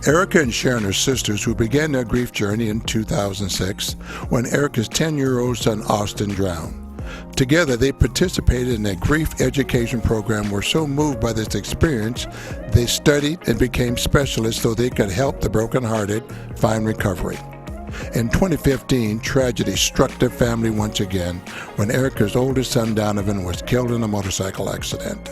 Erica and Sharon are sisters who began their grief journey in 2006 when Erica's 10-year-old son Austin drowned. Together, they participated in a grief education program, were so moved by this experience, they studied and became specialists so they could help the brokenhearted find recovery. In 2015, tragedy struck their family once again when Erica's oldest son Donovan was killed in a motorcycle accident.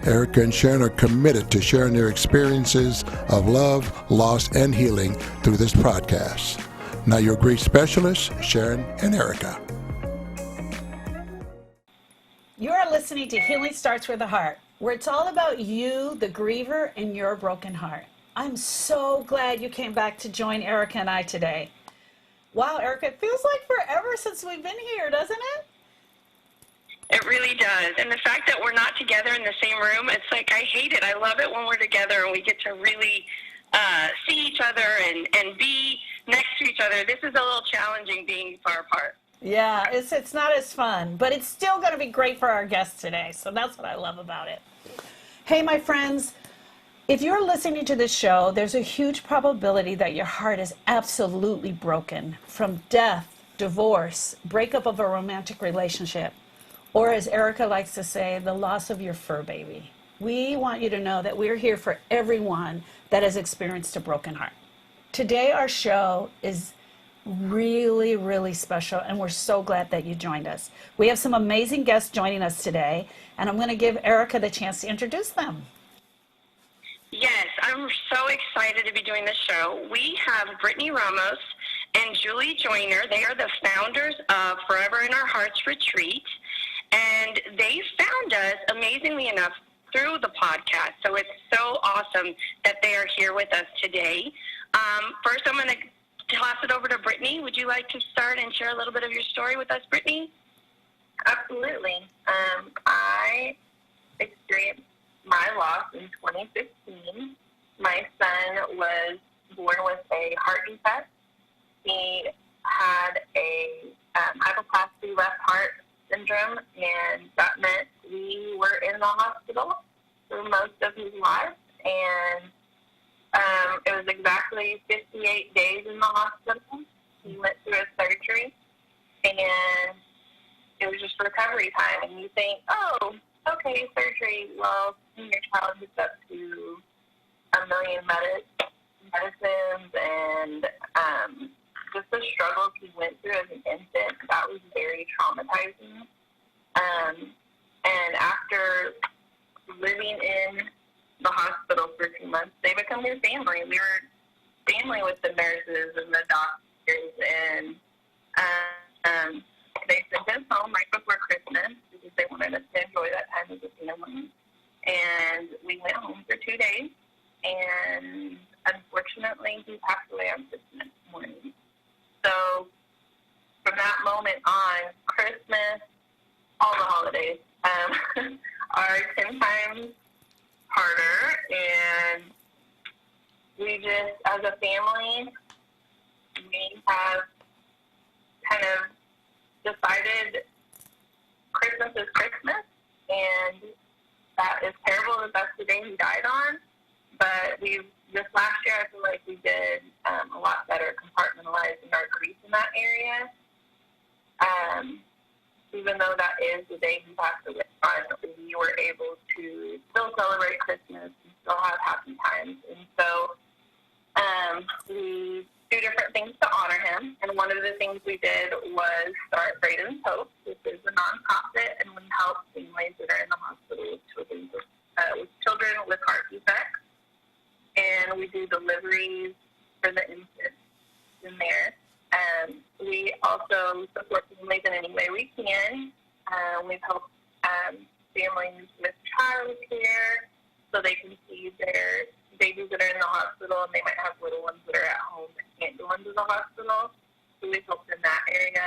Erica and Sharon are committed to sharing their experiences of love, loss, and healing through this podcast. Now your grief specialists, Sharon and Erica. You are listening to Healing Starts with the Heart, where it's all about you, the griever, and your broken heart. I'm so glad you came back to join Erica and I today. Wow, Erica, it feels like forever since we've been here, doesn't it? It really does. And the fact that we're not together in the same room, it's like I hate it. I love it when we're together and we get to really see each other and be next to each other. This is a little challenging being far apart. Yeah, it's not as fun, but it's still going to be great for our guests today. So that's what I love about it. Hey, my friends, if you're listening to this show, there's a huge probability that your heart is absolutely broken from death, divorce, breakup of a romantic relationship, or as Erica likes to say, the loss of your fur baby. We want you to know that we're here for everyone that has experienced a broken heart. Today, our show is really, really special, and we're so glad that you joined us. We have some amazing guests joining us today, and I'm going to give Erica the chance to introduce them. Yes, I'm so excited to be doing this show. We have Brittany Ramos and Julie Joyner. They are the founders of Forever in Our Hearts Retreat. And they found us, amazingly enough, through the podcast. So it's so awesome that they are here with us today. First, I'm going to toss it over to Brittany. Would you like to start and share a little bit of your story with us, Brittany? Absolutely. I experienced my loss in 2015. My son was born with a heart defect. He had a hypoplasty left heart syndrome, and that meant we were in the hospital for most of his life, and it was exactly 58 days in the hospital. He went through a surgery, and it was just recovery time, and you think, oh, okay, surgery, well, your child gets up to 1 million medicines, and just the struggles he went through as an infant, that was very traumatizing. And after living in the hospital for 2 months, they become your family. We were family with the nurses and the doctors, and they sent us home right before Christmas because they wanted us to enjoy that time as a family. And we went home for 2 days, and unfortunately, he passed away on Christmas morning. So from that moment on, Christmas, all the holidays are 10 times harder, and we just, as a family, we have kind of decided Christmas is Christmas, and that is terrible that that's the day he died on, but this last year, I feel like we did a lot better compartmentalizing our grief in that area. Even though that is the day he passed away on, we were able to still celebrate Christmas and still have happy times. And so we do different things to honor him. And one of the things we did was start Braden's Hope, which is a nonprofit, and we help families that are in the hospital with children with heart defects. And we do deliveries for the infants in there. We also support families in any way we can. We've helped families with child care so they can see their babies that are in the hospital, and they might have little ones that are at home that can't go into the hospital. So we've helped in that area.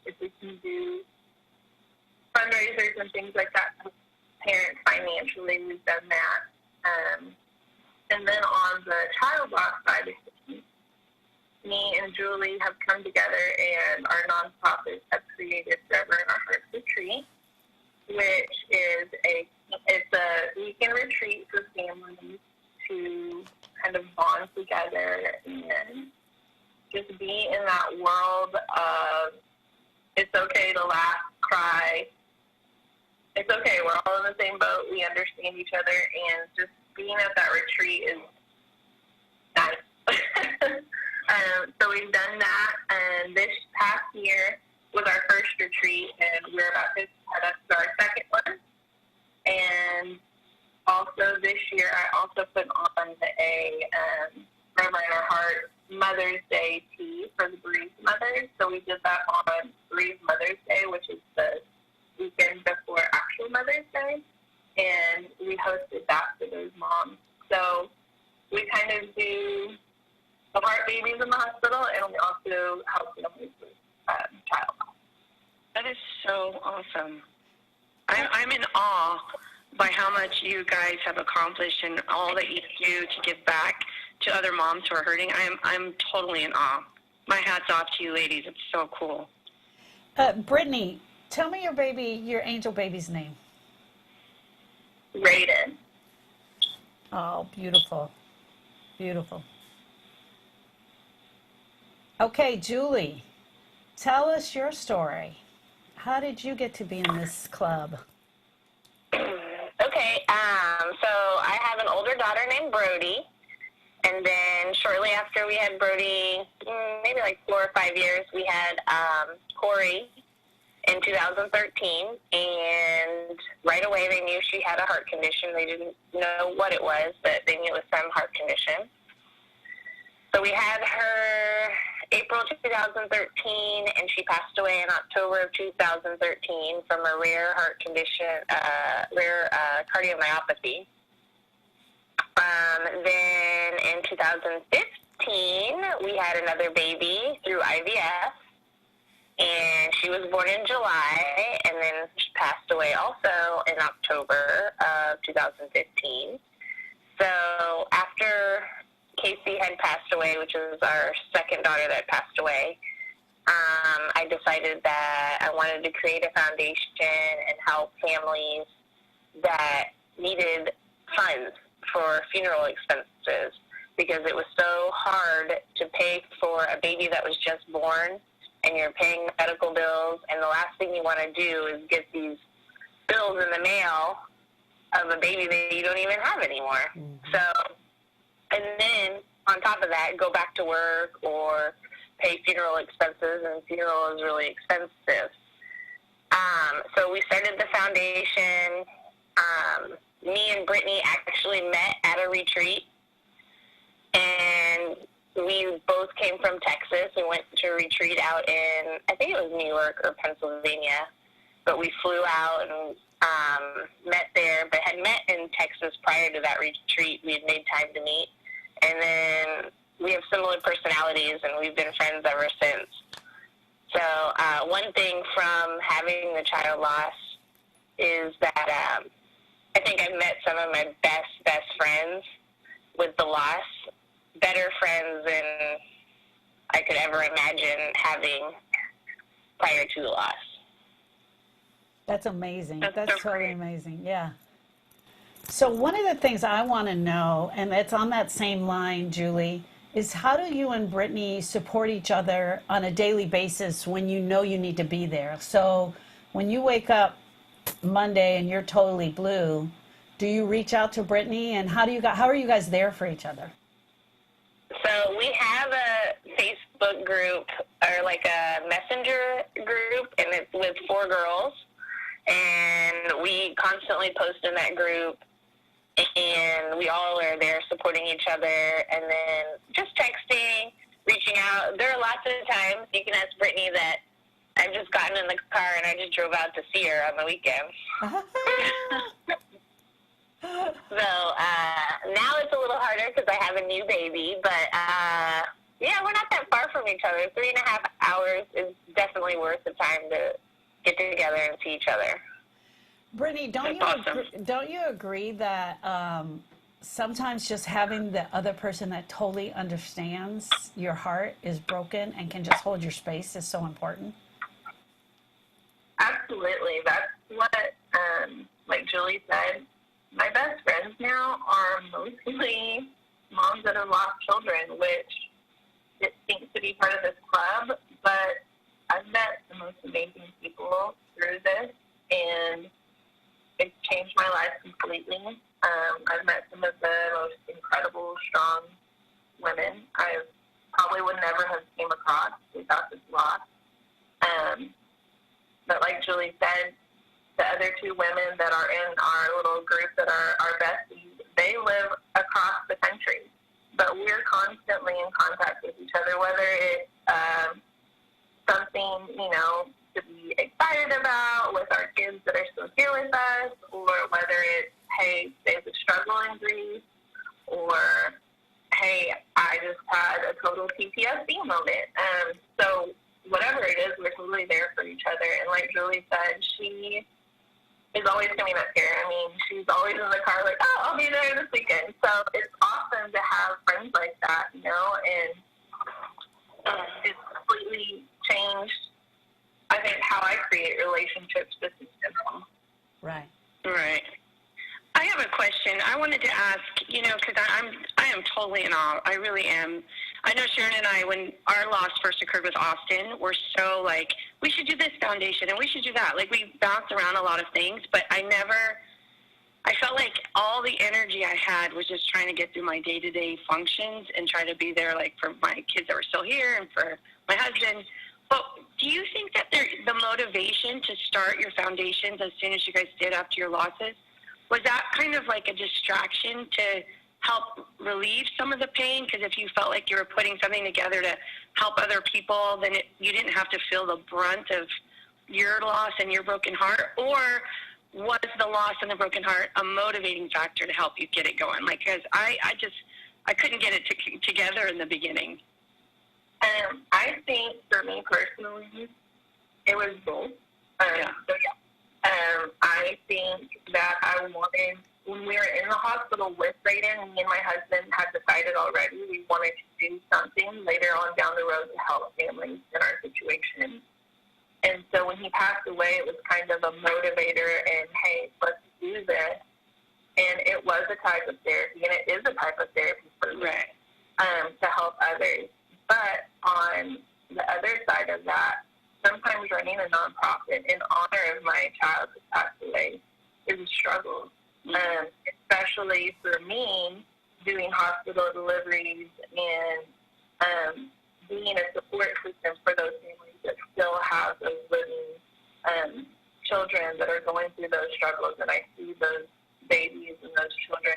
If we can do fundraisers and things like that to parents financially, we've done that. And then on the child loss side of things, me and Julie have come together, and our nonprofits have created Forever in Our Hearts Retreat, which is it's a weekend retreat for families to kind of bond fun together and just be in that world of it's okay to laugh, cry. It's okay. We're all in the same boat. We understand each other, and just being at that retreat is nice. So we've done that, and this past year was our first retreat, and we're about to head up to our second one. And also this year, I also put on a Forever in Our Heart Mother's Day tea for the bereaved mothers. So we did that on bereaved Mother's Day, which is the weekend before actual Mother's Day, and we hosted that for those moms. So we kind of do the heart babies in the hospital, and we also help families with child loss. That is so awesome. I'm in awe by how much you guys have accomplished and all that you do to give back to other moms who are hurting. I'm totally in awe. My hat's off to you ladies. It's so cool. Brittany, tell me your angel baby's name. Raiden. Oh, beautiful. Beautiful. Okay, Julie, tell us your story. How did you get to be in this club? Okay, so I have an older daughter named Brody, and then shortly after we had Brody, maybe like 4 or 5 years, we had Corey in 2013, and right away they knew she had a heart condition. They didn't know what it was, but they knew it was some heart condition. So we had her April 2013, and she passed away in October of 2013 from a rare heart condition, rare cardiomyopathy. Then in 2015, we had another baby through IVF, and she was born in July, and then she passed away also in October of 2015. So after Casey had passed away, which was our second daughter that passed away, I decided that I wanted to create a foundation and help families that needed funds for funeral expenses, because it was so hard to pay for a baby that was just born, and you're paying medical bills, and the last thing you want to do is get these bills in the mail of a baby that you don't even have anymore. Mm-hmm. So, and then on top of that, go back to work or pay funeral expenses, and funeral is really expensive. So we started the foundation. Me and Brittany actually met at a retreat, and we both came from Texas. We went to a retreat out in, I think it was New York or Pennsylvania, but we flew out and met there, but had met in Texas prior to that retreat. We had made time to meet, and then we have similar personalities, and we've been friends ever since. So one thing from having the child loss is that I think I've met some of my best friends with the loss, better friends than I could ever imagine having prior to the loss. That's amazing. That's so totally great. amazing. Yeah. So one of the things I want to know, and it's on that same line, Julie, is how do you and Brittany support each other on a daily basis when you know you need to be there? So when you wake up Monday and you're totally blue, do you reach out to Brittany, and how are you guys there for each other? So we have a Facebook group, or like a messenger group, and it's with 4 girls, and we constantly post in that group, and we all are there supporting each other, and then just texting, reaching out. There are lots of times, you can ask Brittany, that I've just gotten in the car and I just drove out to see her on the weekend. So now it's a little harder because I have a new baby, but yeah, we're not that far from each other. 3.5 hours is definitely worth the time to get together and see each other. Brittany, don't you agree that sometimes just having the other person that totally understands your heart is broken and can just hold your space is so important? Absolutely. That's what, like Julie said, my best friends now are mostly moms that have lost children, which it seems to be part of this club, but I've met the most amazing people through this, and it's changed my life completely. I've met some of the most incredible, strong women I probably would never have came across without this loss. But like Julie said, the other two women that are in our little group that are our besties, they live across the country. But we're constantly in contact with each other, whether it's something, to be excited about with our kids that are still here with us, or whether it's, hey, there's a struggle in grief, or, hey, I just had a total PTSD moment. So whatever it is, we're totally there for each other. And like Julie said, she is always coming up here. I mean, she's always in the car like, oh, I'll be there this weekend. So it's awesome to have friends like that, and it's completely changed, I think, how I create relationships just in general. Right. Right. I have a question. I wanted to ask, because I am totally in awe. I really am. I know Sharon and I, when our loss first occurred with Austin, we're so like, we should do this foundation and we should do that. Like, we bounced around a lot of things, but I felt like all the energy I had was just trying to get through my day-to-day functions and try to be there, like, for my kids that were still here and for my husband. But do you think that the motivation to start your foundations as soon as you guys did after your losses, was that kind of like a distraction to help relieve some of the pain? Because if you felt like you were putting something together to help other people, then you didn't have to feel the brunt of your loss and your broken heart? Or was the loss and the broken heart a motivating factor to help you get it going? Like, because I couldn't get it together in the beginning. I think for me personally, it was both. I think that I wanted, when we were in the hospital with Brayden, me and my husband had decided already we wanted to do something later on down the road to help families in our situation. And so when he passed away, it was kind of a motivator and, hey, let's do this. And it was a type of therapy, and it is a type of therapy for me, to help others. But on the other side of that, sometimes running a nonprofit in honor of my child who passed away is a struggle, especially for me, doing hospital deliveries and being a support system for those families that still have those living children that are going through those struggles. And I see those babies and those children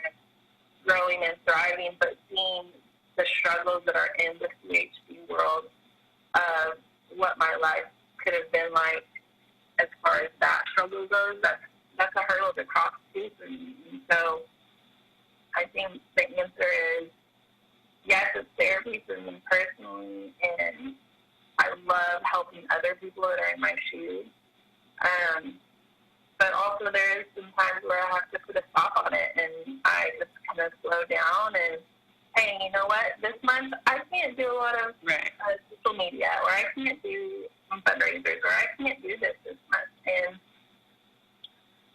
growing and thriving, but seeing the struggles that are in the CHD world of what my life could have been like as far as that struggle goes, that's a hurdle to cross too for me. And so I think the answer is yes, it's therapy for me personally, and I love helping other people that are in my shoes. But also there is some times where I have to put a stop on it, and I just kind of slow down and, hey, you know what, this month I can't do a lot of social media, or I can't do some fundraisers, or I can't do this month. And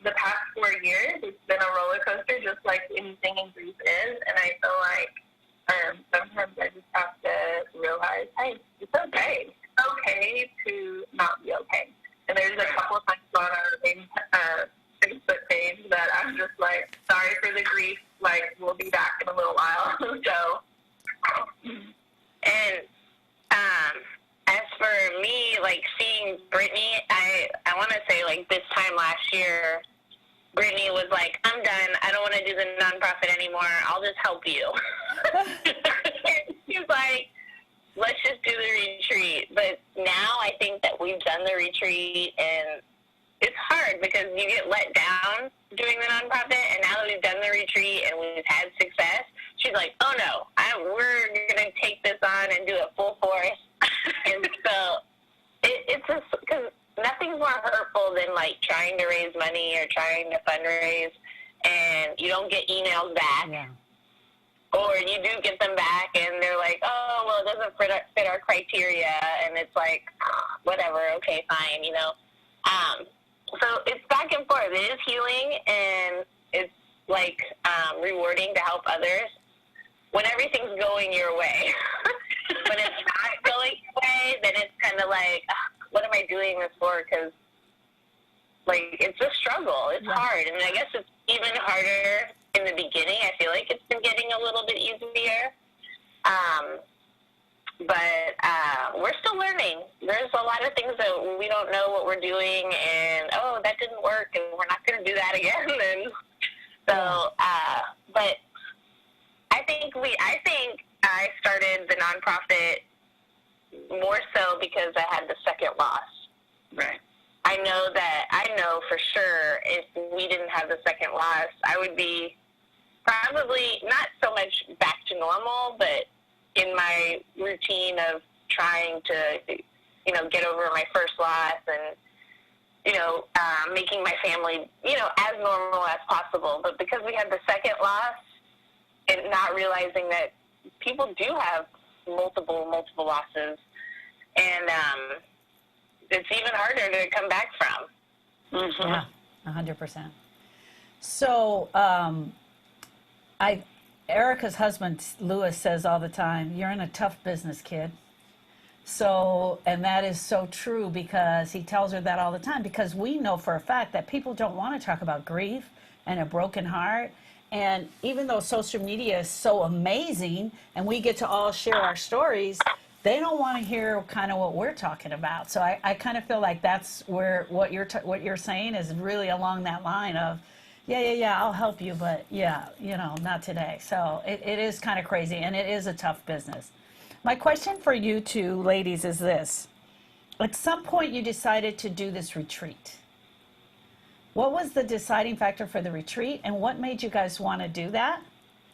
the past 4 years, it's been a roller coaster, just like anything in grief is, and I feel like sometimes I just have to realize, hey, it's okay. It's okay to not be okay. And there's a couple of times on our Facebook page that I'm just like, sorry for the grief, like, we'll be back in a little while. So, and as for me, like, seeing Brittany, I want to say, like, this time last year, Brittany was like, I'm done. I don't want to do the nonprofit anymore. I'll just help you. She's like, let's just do the retreat. But now I think that we've done the retreat, and it's hard because you get let down doing the nonprofit, and now that we've done the retreat and we've had success, she's like, oh, no, we're going to take this on and do it full force. And so it's just because nothing's more hurtful than, like, trying to raise money or trying to fundraise, and you don't get emails back. Yeah. Or you do get them back, and they're like, oh, well, it doesn't fit our criteria, and it's like, whatever, okay, fine, you know. So it's back and forth. It is healing, and it's, like, rewarding to help others. when everything's going your way. When it's not going your way, then it's kind of like, what am I doing this for? Because, like, it's a struggle. It's hard. And I guess it's even harder in the beginning. I feel like it's been getting a little bit easier. But we're still learning. There's a lot of things that we don't know what we're doing, and, oh, that didn't work, and we're not going to do that again. And so, but I think I started the nonprofit more so because I had the second loss. Right. I know for sure if we didn't have the second loss, I would be probably not so much back to normal, but in my routine of trying to, get over my first loss and, making my family, as normal as possible. But because we had the second loss and not realizing that people do have multiple losses, and it's even harder to come back from. Mm-hmm. Yeah, 100%. So, Erica's husband, Louis, says all the time, you're in a tough business, kid. So, and that is so true, because he tells her that all the time, because we know for a fact that people don't want to talk about grief and a broken heart. And even though social media is so amazing and we get to all share our stories, they don't want to hear kind of what we're talking about. So I kind of feel like that's where what you're saying is really along that line of, yeah, I'll help you, but not today. So it is kind of crazy, and it is a tough business. My question for you two ladies is this. At some point you decided to do this retreat. What was the deciding factor for the retreat, and what made you guys want to do that?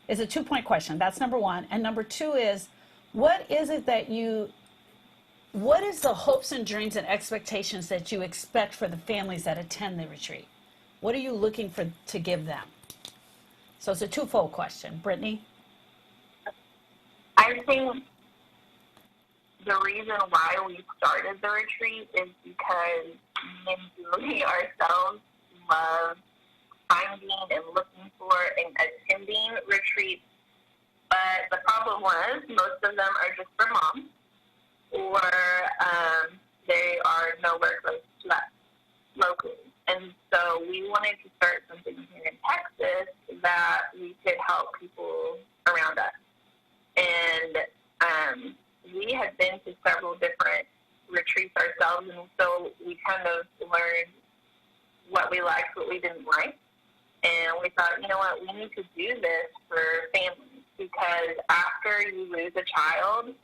It's a 2-point question. That's number one. And number two is, what is the hopes and dreams and expectations that you expect for the families that attend the retreat? What are you looking for to give them? So it's a twofold question. Brittany? I think the reason why we started the retreat is because me and Julie ourselves love finding and looking for and attending retreats. But the problem was most of them are just for moms, or they are nowhere close to us locally. And so we wanted to start something here in Texas that we could help people around us. And we had been to several different retreats ourselves, and so we kind of learned what we liked, what we didn't like. And we thought, you know what, we need to do this for families, because after you lose a child,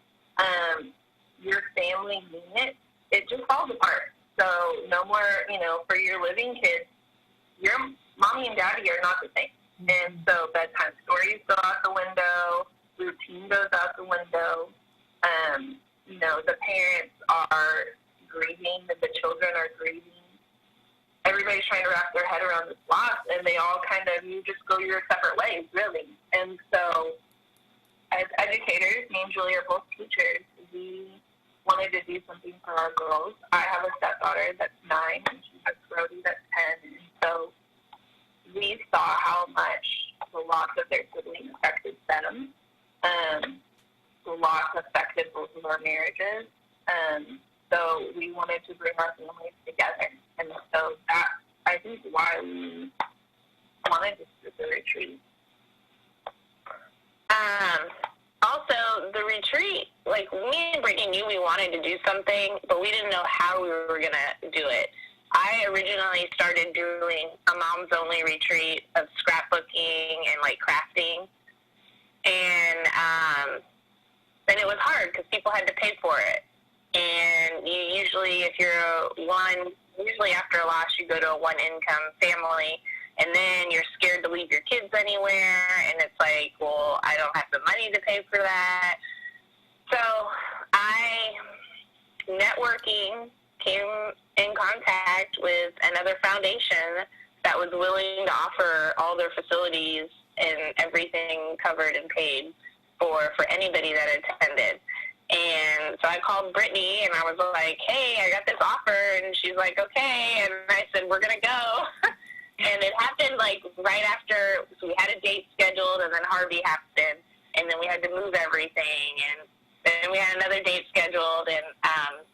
your family unit, it just falls apart. So no more, for your living kids, your mommy and daddy are not the same. And so bedtime stories go out the window, routine goes out the window. The parents are grieving, and the children are grieving. Everybody's trying to wrap their head around this loss, and they all you just go your separate ways, really. And so as educators, me and Julie are both teachers, we wanted to do something for our girls. I have a stepdaughter that's 9, and she has Brody that's 10. And so we saw how much the loss of their sibling affected them. The loss affected both of our marriages. So we wanted to bring our families together. And so that's, I think, why we wanted to do the retreat. Also, the retreat, me and Brittany knew we wanted to do something, but we didn't know how we were going to do it. I originally started doing a moms-only retreat of scrapbooking and, crafting. And it was hard because people had to pay for it. And you usually, usually after a loss, you go to a one-income family, and then you're scared to leave your kids anywhere, and it's like, well, I don't have the money to pay for that. So networking, came in contact with another foundation that was willing to offer all their facilities and everything covered and paid for anybody that attended. And so I called Brittany, and I was like, hey, I got this offer. And she's like, okay. And I said, we're going to go. And it happened right after, so we had a date scheduled, and then Harvey happened. and then we had to move everything, and then we had another date scheduled, and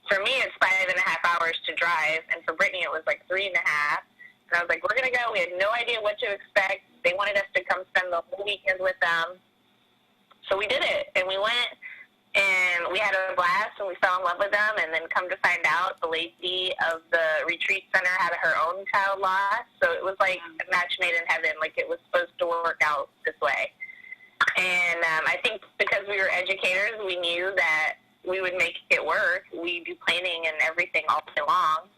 for me it's 5.5 hours to drive, and for Brittany it was like 3.5. And I was like, we're going to go. We had no idea what to expect. They wanted us to come spend the whole weekend with them. So we did it, and we went, and we had a blast, and we fell in love with them, and then come to find out, the lady of the retreat center had her own child lost, so it was like a match made in heaven, like it was supposed to work out this way. And I think because we were educators, we knew that we would make it work. We do planning and everything all day long.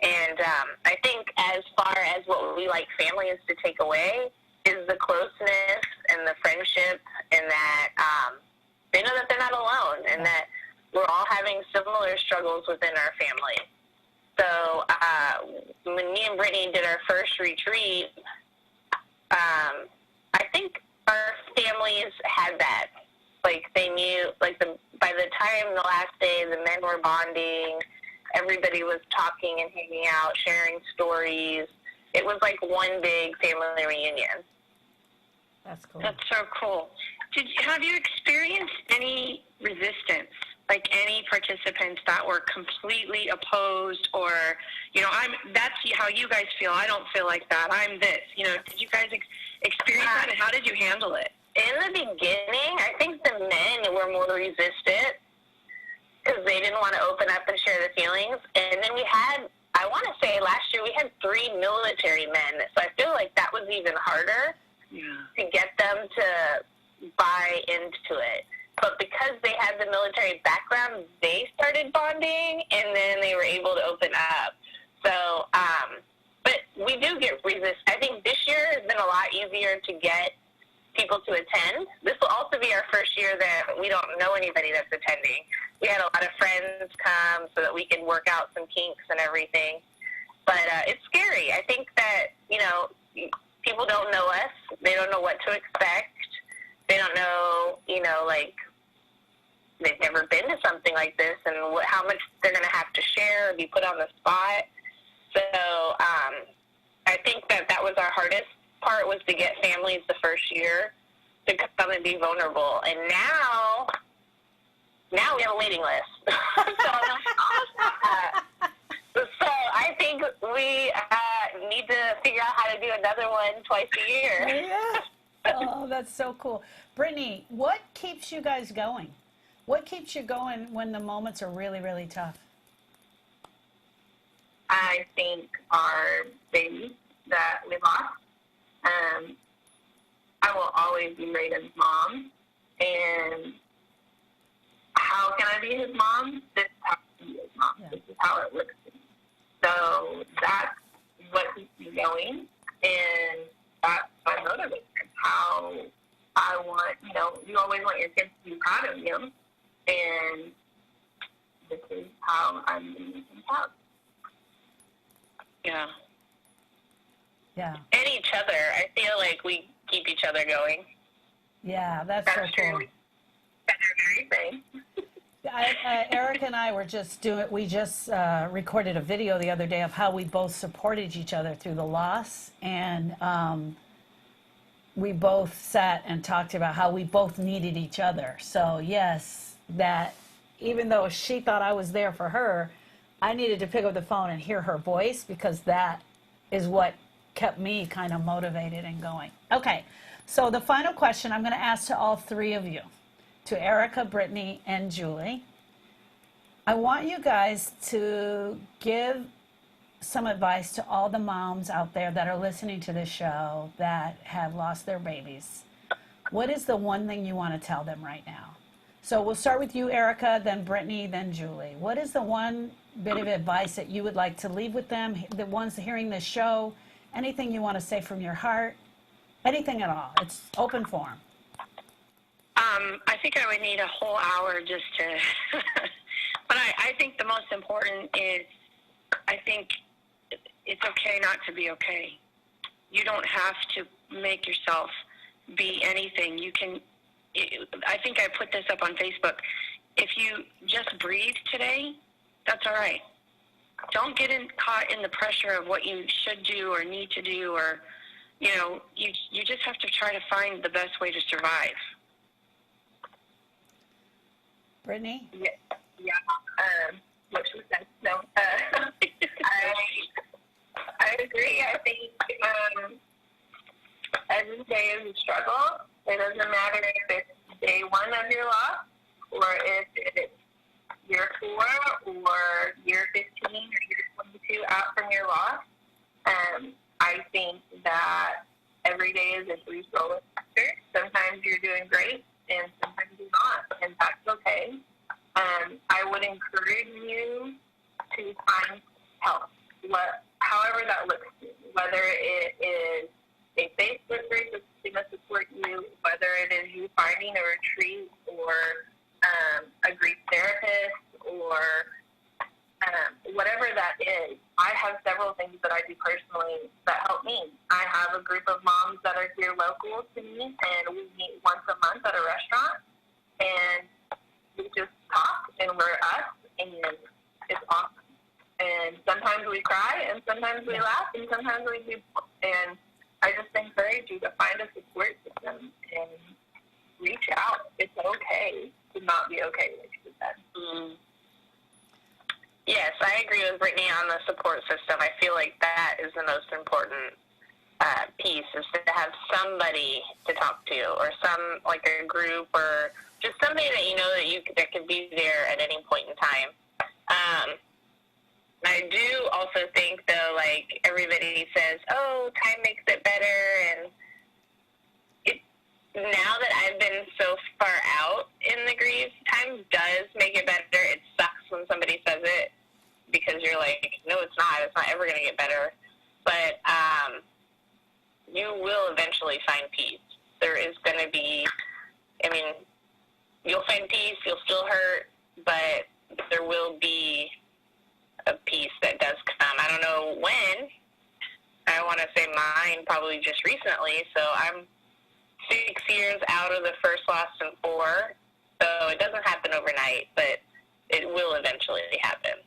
And I think as far as what we like families to take away is the closeness and the friendship, and that they know that they're not alone, and that we're all having similar struggles within our family. So when me and Brittany did our first retreat, I think our families had that. Like, they knew, like, by the time the last day, the men were bonding, everybody was talking and hanging out, sharing stories. It was like one big family reunion. That's cool. That's so cool. Have you experienced any resistance, like any participants that were completely opposed, or, you know, that's how you guys feel, I don't feel like that, I'm this, you know, did you guys experience that, and how did you handle it? In the beginning, I think the men were more resistant because they didn't want to open up and share the feelings. And then we had, I want to say last year, we had 3 military men. So I feel like that was even harder to get them to buy into it. But because they had the military background, they started bonding, and then they were able to open up. So, but we do get resistance. I think this year has been a lot easier to get people to attend. This will also be our first year that we don't know anybody that's attending. We had a lot of friends come so that we could work out some kinks and everything. But it's scary. I think that, you know, people don't know us. They don't know what to expect. They don't know, you know, like, they've never been to something like this, and how much they're going to have to share or be put on the spot. So I think that was our hardest part, was to get families the first year to come and be vulnerable. And now we have a waiting list. So I think we need to figure out how to do another one twice a year. Yeah. Oh, that's so cool. Brittany, what keeps you guys going? What keeps you going when the moments are really, really tough? I think our baby that we lost. I will always be Raiden's mom, and how can I be his mom? This is how I be his mom. Yeah. This is how it looks to me. So that's what keeps me going, and that's what motivates me. How I want, you know, you always want your kids to be proud of you, and this is how I'm being proud. Yeah. Yeah. And each other. I feel like we keep each other going. Yeah, that's so true. cool. That's your very thing. Eric and I were just recorded a video the other day of how we both supported each other through the loss, and we both sat and talked about how we both needed each other. So yes, that even though she thought I was there for her, I needed to pick up the phone and hear her voice, because that is what kept me kind of motivated and going. Okay, so the final question I'm going to ask to all 3 of you, to Erica, Brittany, and Julie. I want you guys to give some advice to all the moms out there that are listening to this show that have lost their babies. What is the one thing you want to tell them right now? So we'll start with you, Erica, then Brittany, then Julie. What is the one bit of advice that you would like to leave with them, the ones hearing this show? Anything you want to say from your heart? Anything at all. It's open forum. I think I would need a whole hour just to... But I think the most important is, I think it's okay not to be okay. You don't have to make yourself be anything. You can... I think I put this up on Facebook. If you just breathe today, that's all right. Don't get caught in the pressure of what you should do or need to do, or, you know, you just have to try to find the best way to survive. Brittany? Yeah. What she said. No. I agree. I think every day is a struggle. It doesn't matter if it's day one of your loss or if it's year 4 or year 15 or year 22 out from your loss. I think that every day is a brief roller coaster. Sometimes you're doing great and sometimes you're not, and that's okay. I would encourage you to find help, however that looks to you, whether it is a Facebook group that's going to support you, whether it is you finding a retreat or a grief therapist or whatever that is. I have several things that I do personally that help me. I have a group of moms that are here local to me, and we meet once a month at a restaurant, and we just talk, and we're us, and it's awesome. And sometimes we cry, and sometimes we laugh, and sometimes we do. And I just encourage you to find a support system and reach out. It's okay to not be okay, like you said. Mm. Yes, I agree with Brittany on the support system. I feel like that is the most important piece, is to have somebody to talk to, or like a group, or just somebody that you know that could be there at any point in time. I do also think, though, like everybody says, oh, time makes it better, and now that I've been so far out in the grief, time does make it better. It sucks when somebody says it, because you're like, no, it's not. It's not ever going to get better. But you will eventually find peace. There is going to be, you'll find peace. You'll still hurt, but there will be a peace that does come. I don't know when. I want to say mine probably just recently. So I'm 6 years out of the first loss in 4. So it doesn't happen overnight, but it will eventually happen.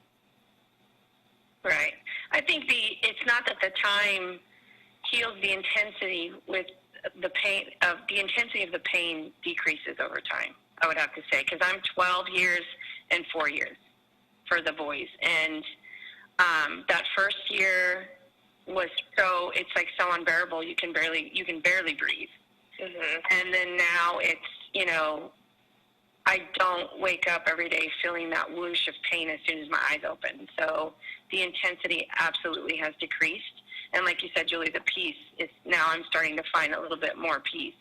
Right. I think it's not that the time heals the intensity with the pain of the intensity of the pain decreases over time, I would have to say, because I'm 12 years and 4 years for the boys. And that first year was it's like so unbearable. You can barely breathe. Mm-hmm. And then now it's, I don't wake up every day feeling that whoosh of pain as soon as my eyes open. So the intensity absolutely has decreased. And like you said, Julie, the peace is now I'm starting to find a little bit more peace.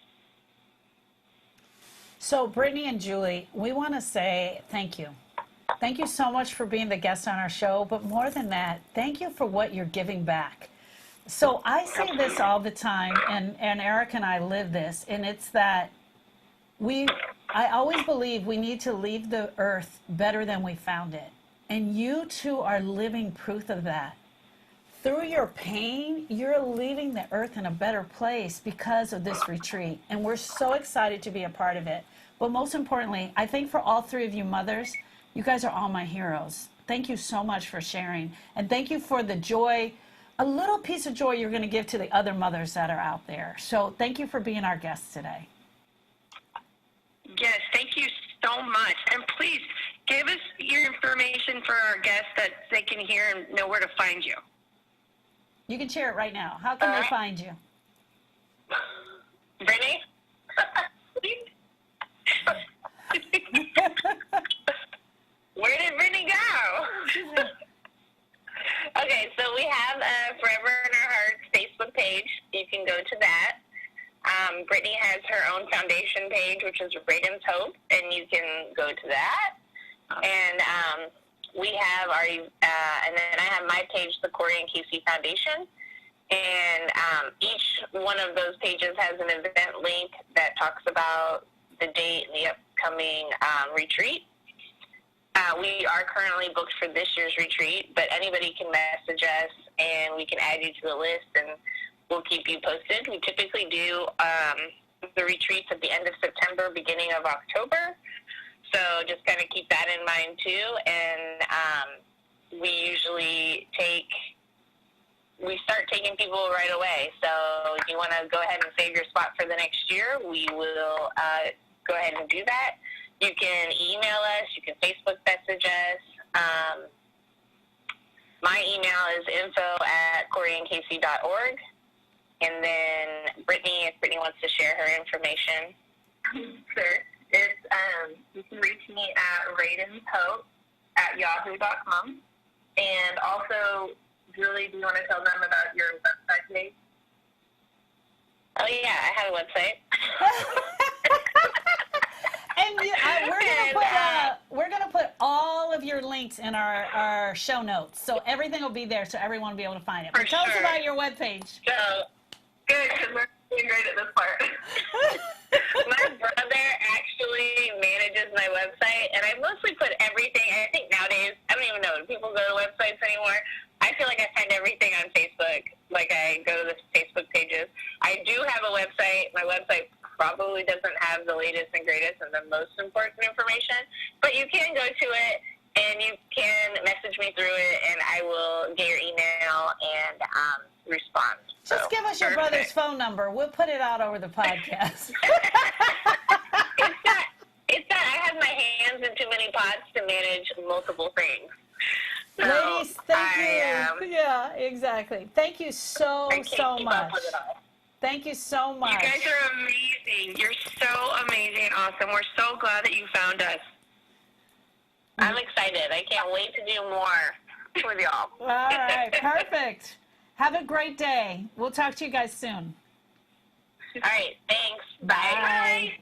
So Brittany and Julie, we want to say thank you. Thank you so much for being the guest on our show. But more than that, thank you for what you're giving back. So I say this all the time, and Eric and I live this, and it's that I always believe we need to leave the earth better than we found it. And you two are living proof of that. Through your pain, you're leaving the earth in a better place because of this retreat. And we're so excited to be a part of it. But most importantly, I think for all 3 of you mothers, you guys are all my heroes. Thank you so much for sharing. And thank you for the joy, a little piece of joy you're going to give to the other mothers that are out there. So thank you for being our guests today. Yes, thank you so much. And please give us your information for our guests that they can hear and know where to find you. You can share it right now. How can they find you? Brittany? Where did Brittany go? Okay, so we have Forever in Our Hearts Facebook page. You can go to that. Brittany has her own foundation page, which is Radiance Hope, and you can go to that. And we have and then I have my page, the Corey and Casey Foundation. And each one of those pages has an event link that talks about the date and the upcoming retreat. We are currently booked for this year's retreat, but anybody can message us and we can add you to the list and we'll keep you posted. We typically do the retreats at the end of September, beginning of October. So just kind of keep that in mind too. And we usually start taking people right away. So if you want to go ahead and save your spot for the next year, we will go ahead and do that. You can email us. You can Facebook message us. My email is info@CoreyandCasey.org. And then Brittany, if Brittany wants to share her information. Sure. It's, you can reach me at raidenshope@yahoo.com. And also, Julie, do you want to tell them about your website page? Oh, yeah, I have a website. And we're gonna put all of your links in our show notes, so everything will be there, so everyone will be able to find it. But tell us about your webpage. So, Good, because we're doing great at this part. my brother actually manages my website, and I mostly put everything. I think nowadays, I don't even know, do people go to websites anymore? I feel like I find everything on Facebook. Like, I go to the Facebook pages. I do have a website. My website probably doesn't have the latest and greatest and the most important information, but you can go to it, and you can message me through it, and I will get your email and respond. Just So, give us your perfect. brother's phone number. We'll put it out over the podcast. It's that I have my hands in too many pots to manage multiple things. So Ladies, thank you. I Yeah, exactly. Thank you so can't keep up much. with it all. Thank you so much. You guys are amazing. You're so amazing and awesome. We're so glad that you found us. I'm excited. I can't wait to do more with y'all. All right, perfect. Have a great day. We'll talk to you guys soon. All right, thanks. Bye.